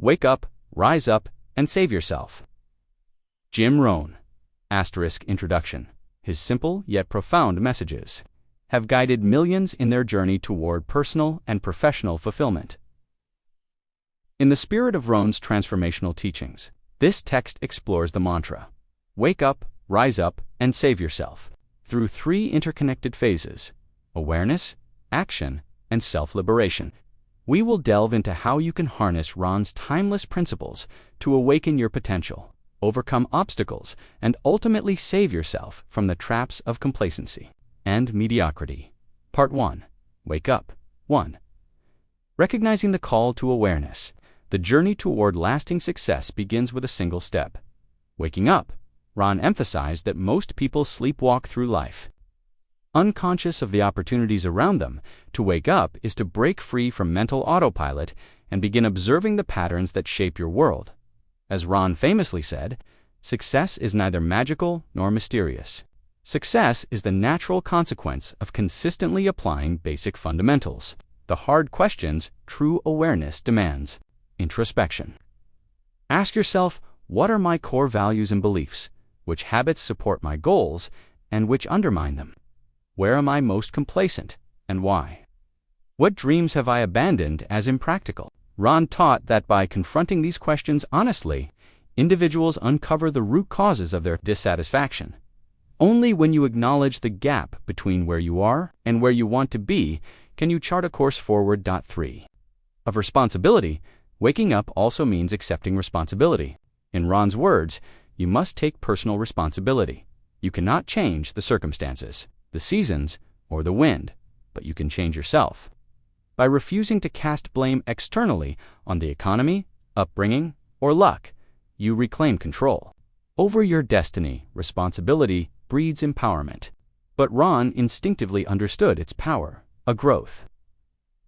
Wake up, rise up, and save yourself. Jim Rohn, Introduction. His simple yet profound messages have guided millions in their journey toward personal and professional fulfillment. In the spirit of Rohn's transformational teachings, this text explores the mantra, wake up, rise up, and save yourself, through three interconnected phases: awareness, action, and self-liberation. We will delve into how you can harness Rohn's timeless principles to awaken your potential, overcome obstacles, and ultimately save yourself from the traps of complacency and mediocrity. Part 1. Wake Up. 1. Recognizing the call to awareness. The journey toward lasting success begins with a single step: waking up. Rohn emphasized that most people sleepwalk through life, unconscious of the opportunities around them. To wake up is to break free from mental autopilot and begin observing the patterns that shape your world. As Rohn famously said, success is neither magical nor mysterious. Success is the natural consequence of consistently applying basic fundamentals. The hard questions true awareness demands. Introspection. Ask yourself, what are my core values and beliefs? Which habits support my goals and which undermine them? Where am I most complacent and why? What dreams have I abandoned as impractical? Rohn taught that by confronting these questions honestly, individuals uncover the root causes of their dissatisfaction. Only when you acknowledge the gap between where you are and where you want to be can you chart a course forward. 3. Of responsibility. Waking up also means accepting responsibility. In Rohn's words, you must take personal responsibility. You cannot change the circumstances, the seasons, or the wind, but you can change yourself. By refusing to cast blame externally on the economy, upbringing, or luck, you reclaim control over your destiny. Responsibility breeds empowerment, but Rohn instinctively understood its power. A growth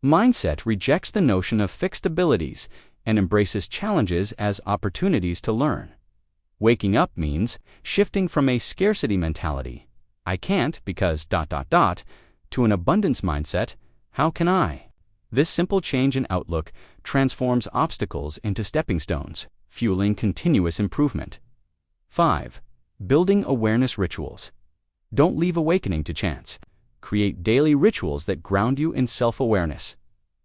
mindset rejects the notion of fixed abilities and embraces challenges as opportunities to learn. Waking up means shifting from a scarcity mentality, I can't because ... to an abundance mindset, how can I? This simple change in outlook transforms obstacles into stepping stones, fueling continuous improvement. 5. Building awareness rituals. Don't leave awakening to chance. Create daily rituals that ground you in self-awareness.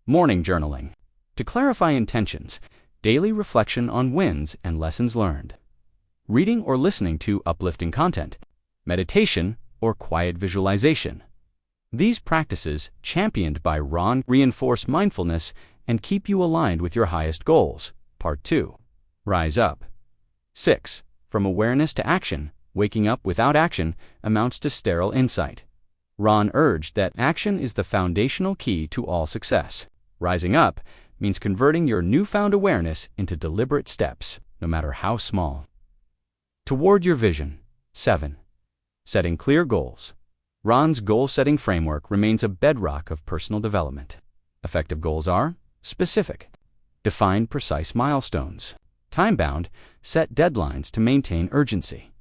Morning journaling. To clarify intentions, daily reflection on wins and lessons learned. Reading or listening to uplifting content. Meditation or quiet visualization. These practices, championed by Rohn, reinforce mindfulness and keep you aligned with your highest goals. Part 2. Rise Up. 6. From awareness to action. Waking up without action amounts to sterile insight. Rohn urged that action is the foundational key to all success. Rising up means converting your newfound awareness into deliberate steps, no matter how small, toward your vision. 7. Setting clear goals. Rohn's goal-setting framework remains a bedrock of personal development. Effective goals are specific. Define precise milestones. Time-bound, set deadlines to maintain urgency.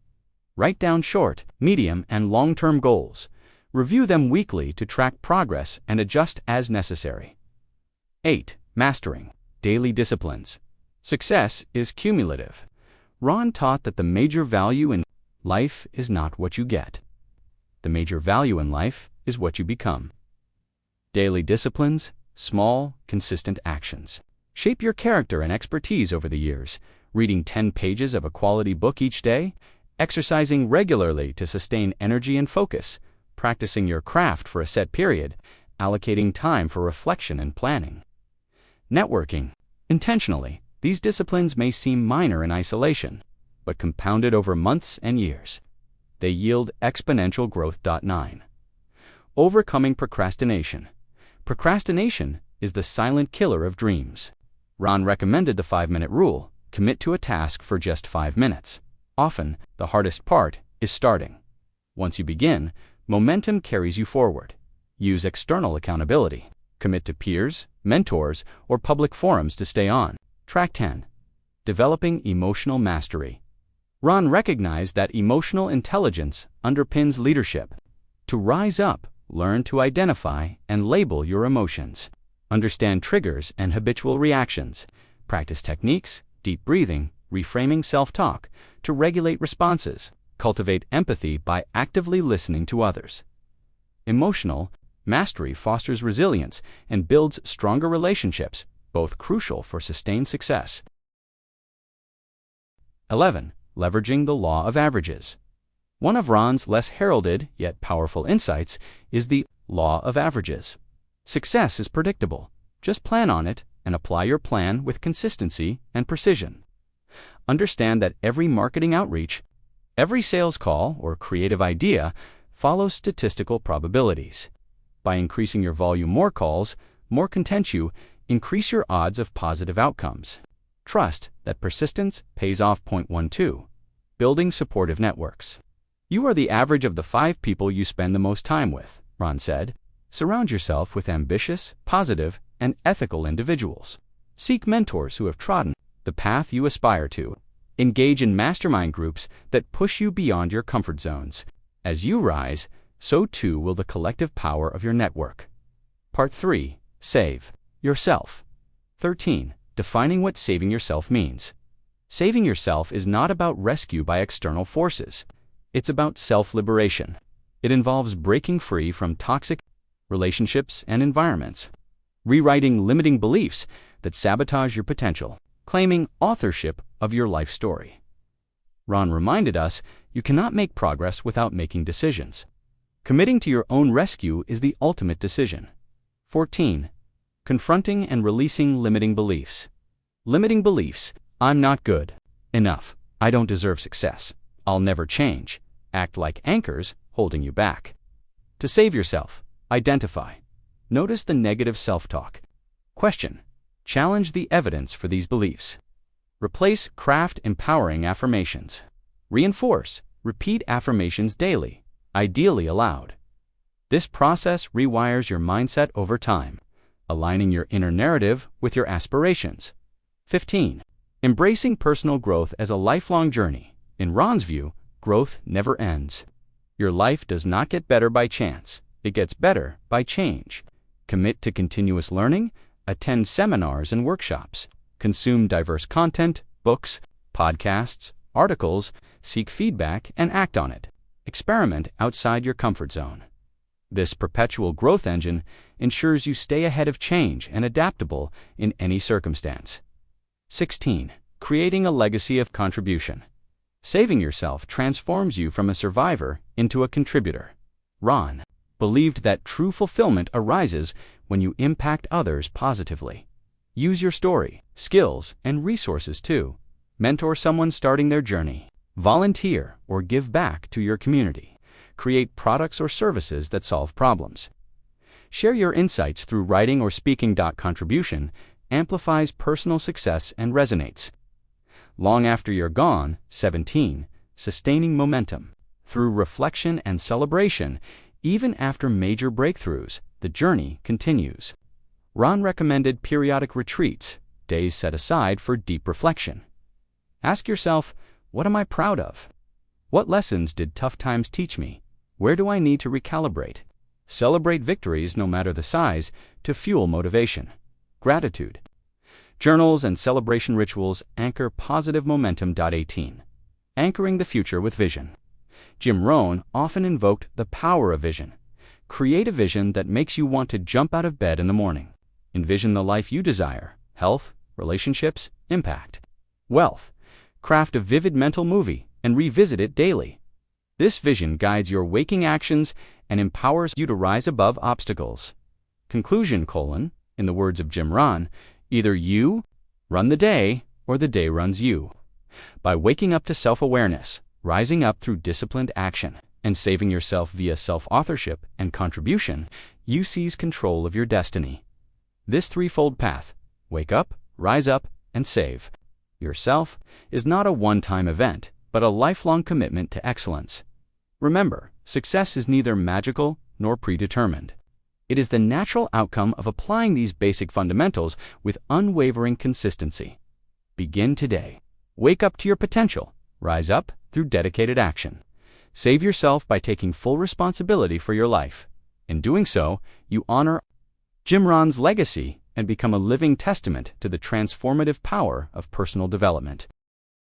Write down short, medium, and long-term goals. Review them weekly to track progress and adjust as necessary. 8. Mastering daily disciplines. Success is cumulative. Rohn taught that the major value in life is not what you get. The major value in life is what you become. Daily disciplines, small, consistent actions, shape your character and expertise over the years. Reading 10 pages of a quality book each day, exercising regularly to sustain energy and focus, practicing your craft for a set period, allocating time for reflection and planning. Networking intentionally. These disciplines may seem minor in isolation, but compounded over months and years, they yield exponential growth. 9. Overcoming procrastination. Procrastination is the silent killer of dreams. Rohn recommended the 5-minute rule: commit to a task for just 5 minutes. Often, the hardest part is starting. Once you begin, momentum carries you forward. Use external accountability. Commit to peers, mentors, or public forums to stay on. Track 10. Developing emotional mastery. Rohn recognized that emotional intelligence underpins leadership. To rise up, learn to identify and label your emotions. Understand triggers and habitual reactions. Practice techniques, deep breathing, reframing self-talk to regulate responses. Cultivate empathy by actively listening to others. Emotional mastery fosters resilience and builds stronger relationships, both crucial for sustained success. 11. Leveraging the law of averages. One of Rohn's less heralded yet powerful insights is the law of averages. Success is predictable. Just plan on it and apply your plan with consistency and precision. Understand that every marketing outreach, every sales call or creative idea follows statistical probabilities. By increasing your volume more calls, more content you increase your odds of positive outcomes. Trust that persistence pays off. 12. Building supportive networks. You are the average of the 5 people you spend the most time with, Rohn said. Surround yourself with ambitious, positive, and ethical individuals. Seek mentors who have trodden the path you aspire to. Engage in mastermind groups that push you beyond your comfort zones. As you rise, so too will the collective power of your network. Part 3. Save yourself. 13. Defining what saving yourself means. Saving yourself is not about rescue by external forces. It's about self-liberation. It involves breaking free from toxic relationships and environments, rewriting limiting beliefs that sabotage your potential, claiming authorship of your life story. Rohn reminded us you cannot make progress without making decisions. Committing to your own rescue is the ultimate decision. 14. Confronting and releasing limiting beliefs. Limiting beliefs: I'm not good enough, I don't deserve success, I'll never change, act like anchors holding you back. To save yourself, identify. Notice the negative self-talk. Question. Challenge the evidence for these beliefs. Replace craft empowering affirmations. Reinforce. Repeat affirmations daily, ideally aloud. This process rewires your mindset over time, aligning your inner narrative with your aspirations. 15. Embracing personal growth as a lifelong journey. In Rohn's view, growth never ends. Your life does not get better by chance. It gets better by change. Commit to continuous learning, attend seminars and workshops, consume diverse content, books, podcasts, articles, seek feedback and act on it. Experiment outside your comfort zone. This perpetual growth engine ensures you stay ahead of change and adaptable in any circumstance. 16. Creating a legacy of contribution. Saving yourself transforms you from a survivor into a contributor. Rohn believed that true fulfillment arises when you impact others positively. Use your story, skills, and resources too. Mentor someone starting their journey. Volunteer or give back to your community. Create products or services that solve problems. Share your insights through writing or speaking. Contribution amplifies personal success and resonates long after you're gone. 17. Sustaining momentum. Through reflection and celebration, even after major breakthroughs, the journey continues. Rohn recommended periodic retreats, days set aside for deep reflection. Ask yourself, what am I proud of? What lessons did tough times teach me? Where do I need to recalibrate? Celebrate victories, no matter the size, to fuel motivation. Gratitude. Journals and celebration rituals anchor positive momentum. 18. Anchoring the future with vision. Jim Rohn often invoked the power of vision. Create a vision that makes you want to jump out of bed in the morning. Envision the life you desire: health, relationships, impact, wealth. Craft a vivid mental movie and revisit it daily. This vision guides your waking actions and empowers you to rise above obstacles. Conclusion: in the words of Jim Rohn, either you run the day or the day runs you. By waking up to self-awareness, rising up through disciplined action, and saving yourself via self-authorship and contribution, you seize control of your destiny. This threefold path, wake up, rise up, and save yourself, is not a one-time event, but a lifelong commitment to excellence. Remember, success is neither magical nor predetermined. It is the natural outcome of applying these basic fundamentals with unwavering consistency. Begin today. Wake up to your potential. Rise up through dedicated action. Save yourself by taking full responsibility for your life. In doing so, you honor Jim Rohn's legacy and become a living testament to the transformative power of personal development.